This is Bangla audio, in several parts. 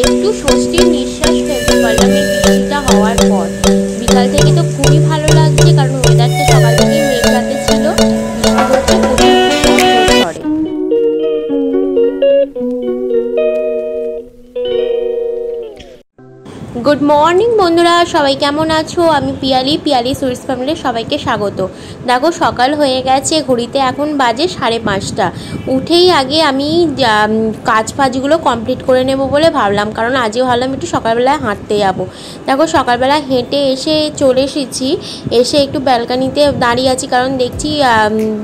একটু স্বস্তির নিঃশ্বাস ফেলতে পারলাম এই বৃষ্টিটা হওয়ার পর। বিকাল থেকে তো খুবই ভালো লাগছে, কারণ ওয়েদারটা সকাল থেকেই মেঘলাতে ছিল, বৃষ্টি হচ্ছে প্রচুর ঝড়ে। গুড মর্নিং বন্ধুরা, সবাই কেমন আছো? আমি পিয়ালি সুইটস ফ্যামিলির সবাইকে স্বাগত। দেখো সকাল হয়ে গেছে, ঘড়িতে এখন বাজে 5:30। উঠেই আগে আমি কাজগুলো কমপ্লিট করে নেব বলে ভাবলাম, কারণ আজও ভাবলাম একটু সকালবেলায় হাঁটতে যাবো। দেখো সকালবেলা হেঁটে এসে চলে এসেছি, এসে একটু ব্যালকানিতে দাঁড়িয়ে আছি, কারণ দেখছি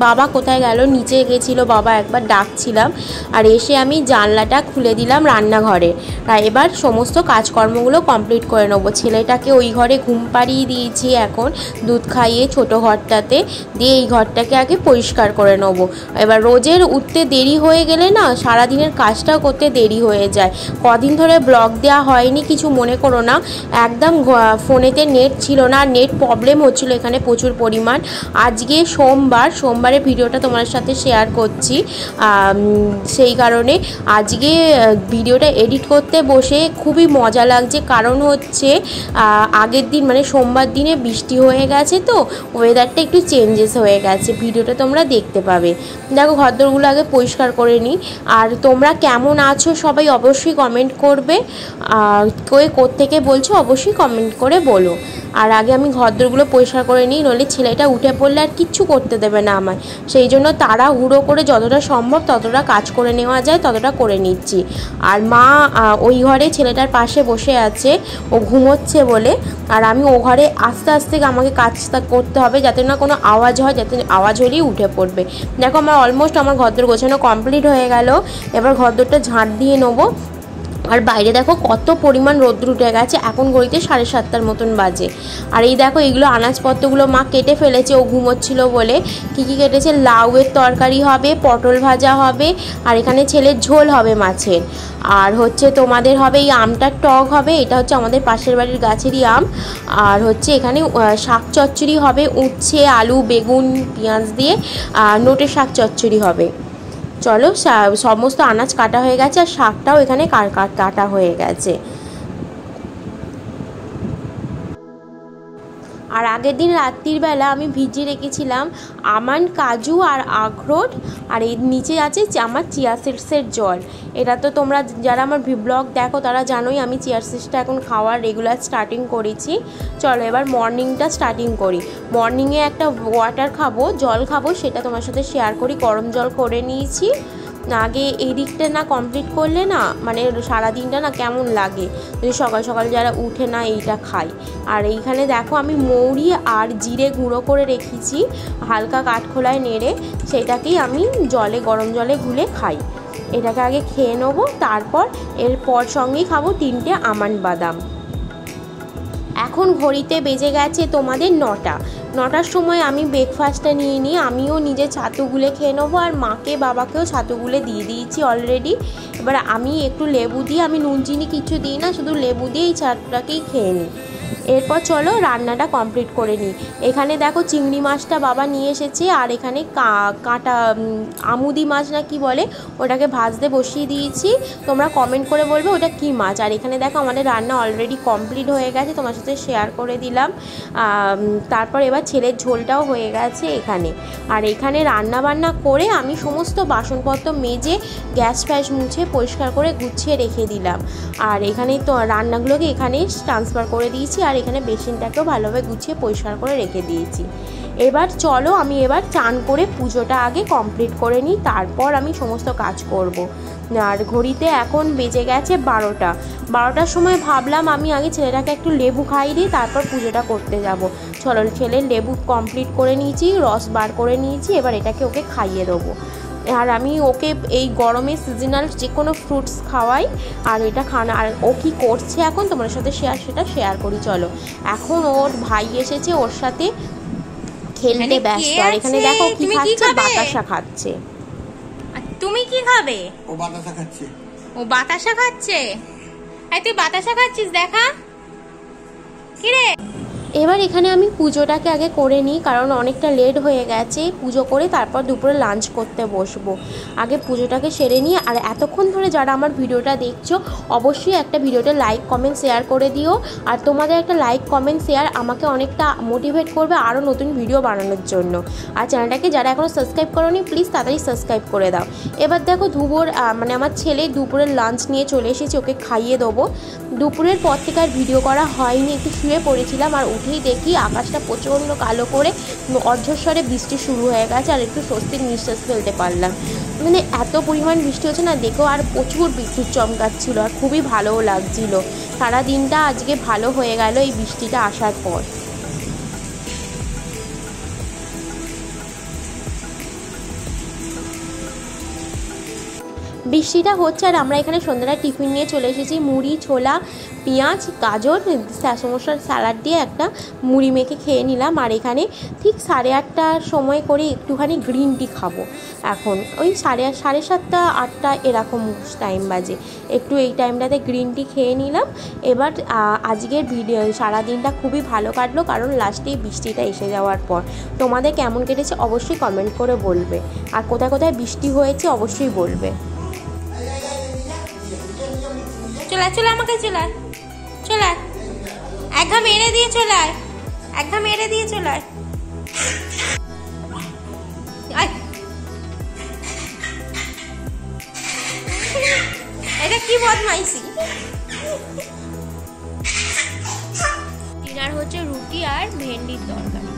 বাবা কোথায় গেল, নিচে গেছিলো বাবা, একবার ডাকছিলাম। আর এসে আমি জানলাটা খুলে দিলাম রান্নাঘরে। এবার সমস্ত কাজকর্মগুলো কমপ্লিট করে নেবো। ছেলেটাকে ওই ঘরে ঘুম পাড়িয়ে দিয়েছি, এখন দুধ খাইয়ে ছোট ঘরটাতে দিয়ে এই ঘরটাকে আগে পরিষ্কার করে নেবো। এবার রোজের উঠতে দেরি হয়ে গেলে না, সারাদিনের কাজটাও করতে দেরি হয়ে যায়। কদিন ধরে ব্লগ দেওয়া হয়নি, কিছু মনে করো না, একদম ফোনেতে নেট ছিল না, নেট প্রবলেম হচ্ছিলো এখানে প্রচুর পরিমাণ। আজকে সোমবারের ভিডিওটা তোমার সাথে শেয়ার করছি, সেই কারণে আজকে ভিডিওটা এডিট করতে বসে খুবই মজা লাগছে। কারণ হচ্ছে আগের দিন মানে সোমবার দিনে বৃষ্টি হয়ে গেছে, তো ওয়েদারটা একটু চেঞ্জেস হয়ে গেছে, ভিডিওটা তোমরা দেখতে পাবে। দেখো ঘরদোরগুলো আগে পরিষ্কার করে নিই। আর তোমরা কেমন আছো সবাই অবশ্যই কমেন্ট করবে, কোত্থেকে বলছো অবশ্যই কমেন্ট করে বলো। আর আগে আমি ঘরদোরগুলো পরিষ্কার করে নিই, নইলে ছেলেটা উঠে পড়লে আর কিচ্ছু করতে দেবে না আমায়। সেই জন্য তাড়াহুড়ো করে যতটা সম্ভব ততটা কাজ করে নেওয়া যায় ততটা করে নিচ্ছি। আর মা ওই ঘরে ছেলেটার পাশে বসে আছে, ও ঘুমোচ্ছে বলে। আর আমি ও ঘরে আস্তে আস্তে আমাকে কাজটা করতে হবে, যাতে না কোনো আওয়াজ হয়, যাতে আওয়াজ হলেই উঠে পড়বে। দেখো আমার অলমোস্ট আমার ঘরদোর গোছানো কমপ্লিট হয়ে গেল। এবার ঘরদোরটা ঝাঁট দিয়ে নেবো। আর বাইরে দেখো কত পরিমাণ রোদ্র উঠে গেছে, এখন ঘড়িতে 7:30 মতন বাজে। আর এই দেখো এইগুলো আনাজপত্রগুলো মা কেটে ফেলেছে ও ঘুমোচ্ছিল বলে। কী কী কেটেছে, লাউয়ের তরকারি হবে, পটল ভাজা হবে, আর এখানে ছেলের ঝোল হবে মাছের। আর হচ্ছে তোমাদের হবে এই আমটার টক হবে, এটা হচ্ছে আমাদের পাশের বাড়ির গাছেরই আম। আর হচ্ছে এখানে শাক চচ্চড়ি হবে, উচ্ছে আলু বেগুন পেঁয়াজ দিয়ে নোটে শাক চচ্চড়ি হবে। চলো সমস্ত আনাজ কাটা হয়ে গেছে, আর শাকটাও এখানে কাটা হয়ে গেছে। আর আগের দিন রাত্রির বেলা আমি ভিজিয়ে রেখেছিলাম আমন্ড, কাজু আর আখরোট। আর এর নিচে আছে আমার চিয়া সিডসের জল। এটা তো তোমরা যারা আমার ব্লগ দেখো তারা জানোই, আমি চিয়া সিডসটা এখন খাওয়ার রেগুলার স্টার্টিং করেছি। চলো এবার মর্নিংটা স্টার্টিং করি। মর্নিংয়ে একটা ওয়াটার খাবো, জল খাবো, সেটা তোমার সাথে শেয়ার করি। গরম জল করে নিয়েছি। আগে এই দিকটা না কমপ্লিট করলে না, মানে সারাদিনটা না কেমন লাগে যদি সকাল সকাল যারা উঠে না এইটা খাই। আর এইখানে দেখো আমি মৌরি আর জিরে গুঁড়ো করে রেখেছি হালকা কাঠখোলায় নেড়ে, সেটাকেই আমি গরম জলে গুলে খাই। এটাকে আগে খেয়ে নেবো, তারপর এরপর সঙ্গেই খাবো 3টে আমন্ড বাদাম। এখন ঘড়িতে বেজে গেছে তোমাদের 9টার সময় আমি ব্রেকফাস্টটা নিয়ে নিই। আমিও নিজে ছাতু গুলে খেয়ে নেবো, আর মাকে বাবাকেও ছাতু গুলে দিয়ে দিয়েছি অলরেডি। এবার আমি একটু লেবু দিয়ে, আমি নুন চিনি কিছু দিই না, শুধু লেবু দিয়ে এই ছাতুটাকেই খেয়ে নিই। এরপর চলো রান্নাটা কমপ্লিট করে নিই। এখানে দেখো চিংড়ি মাছটা বাবা নিয়ে এসেছে, আর এখানে কাঁটা আমুদি মাছ না কি বলে, ওটাকে ভাজতে বসিয়ে দিয়েছি। তোমরা কমেন্ট করে বলবে ওটা কি মাছ। আর এখানে দেখো আমাদের রান্না অলরেডি কমপ্লিট হয়ে গেছে, তোমার সাথে শেয়ার করে দিলাম। তারপর এবার ছেলের ঝোলটাও হয়ে গেছে এখানে। আর এখানে রান্না বান্না করে আমি সমস্ত বাসনপত্র মেজে গ্যাস ফ্যাস মুছে পরিষ্কার করে গুছিয়ে রেখে দিলাম। আর এখানে তো রান্নাগুলোকে এখানেই ট্রান্সফার করে দিয়েছি, আর এখানে বেসিনটাকেও ভালোভাবে গুছিয়ে পরিষ্কার করে রেখে দিয়েছি। এবার চলো আমি এবার চান করে পুজোটা আগে কমপ্লিট করে নিই, তারপর আমি সমস্ত কাজ করব। আর ঘড়িতে এখন বেজে গেছে 12টার সময় ভাবলাম আমি আগে ছেলেটাকে একটু লেবু খাইয়ে দিই, তারপর পুজোটা করতে যাব। চলো ছেলের লেবু কমপ্লিট করে নিয়েছি, রস বার করে নিয়েছি, এবার এটাকে ওকে খাইয়ে দেবো। আর আমি ওকে এই গরমে সিজনাল যে কোনো ফ্রুটস খাওয়াই, আর এটা খানা। আর ও কী করছে এখন তোমার সাথে সেটা শেয়ার করি। চলো এখন ওর ভাই এসেছে, ওর সাথে খেলতে ব্যস্ত। আর এখানে দেখো কি খাচ্ছে, বাতাসা খাচ্ছে। তুমি কি খাবে? ও বাতাসা খাচ্ছে। ও বাতাসা খাচ্ছে? এই তুই বাতাসা খাচ্ছিস? দেখা কি রে। এবার এখানে আমি পুজোটাকে আগে করে নিই, কারণ অনেকটা লেট হয়ে গেছে। পুজো করে তারপর দুপুরে লাঞ্চ করতে বসবো। আগে পুজোটাকে সেরে নিই। আর এতক্ষণ ধরে যারা আমার ভিডিওটা দেখছো, অবশ্যই একটা ভিডিওতে লাইক কমেন্ট শেয়ার করে দিও। আর তোমাদের একটা লাইক কমেন্ট শেয়ার আমাকে অনেকটা মোটিভেট করবে আরও নতুন ভিডিও বানানোর জন্য। আর চ্যানেলটাকে যারা এখনও সাবস্ক্রাইব করোনি, প্লিজ তাড়াতাড়ি সাবস্ক্রাইব করে দাও। এবার দেখো ধ্রুবর মানে আমার ছেলে দুপুরের লাঞ্চ নিয়ে চলে এসেছি, ওকে খাইয়ে দেবো। দুপুরের পর থেকে আর ভিডিও করা হয়নি, একটু শুয়ে পড়েছিলাম। আর উঠেই দেখি আকাশটা প্রচণ্ড কালো করে অর্ধস্বরে বৃষ্টি শুরু হয়ে গেছে। আর একটু স্বস্তির নিঃশ্বাস ফেলতে পারলাম। মানে এত পরিমাণ বৃষ্টি হচ্ছে না দেখো, আর প্রচুর বিদ্যুৎ চমকাচ্ছিল, আর খুবই ভালোও লাগছিল। সারা দিনটা আজকে ভালো হয়ে গেল এই বৃষ্টিটা আসার পর। বৃষ্টিটা হচ্ছে আর আমরা এখানে সন্ধ্যাটা টিফিন নিয়ে চলে এসেছি। মুড়ি, ছোলা, পেঁয়াজ, গাজর, সমস্যার স্যালাড দিয়ে একটা মুড়ি মেখে খেয়ে নিলাম। আর এখানে ঠিক 8:30টার সময় করে একটুখানি গ্রিন টি খাবো। এখন ওই 7:30, 8টা এরকম টাইম বাজে। একটু এই টাইমটাতে গ্রিন টি খেয়ে নিলাম। এবার আজকের ভিডিও সারাদিনটা খুবই ভালো কাটলো, কারণ লাস্টে বৃষ্টিটা এসে যাওয়ার পর। তোমাদের কেমন কেটেছে অবশ্যই কমেন্ট করে বলবে। আর কোথায় কোথায় বৃষ্টি হয়েছে অবশ্যই বলবে। চলে চলে আমাকে চলে চলে, এক ঘা মেরে দিয়ে চলে, এক ঘা মেরে দিয়ে চলে। এটা কি বদমাইশি। ডিনার হচ্ছে রুটি আর ভেন্ডির তরকারি।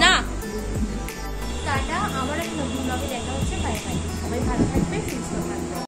না টাটা, আবার একটা নতুন ব্লগে দেখা হচ্ছে। Bye bye. সবাই ভালো থাকবে, সুস্থ থাকবে।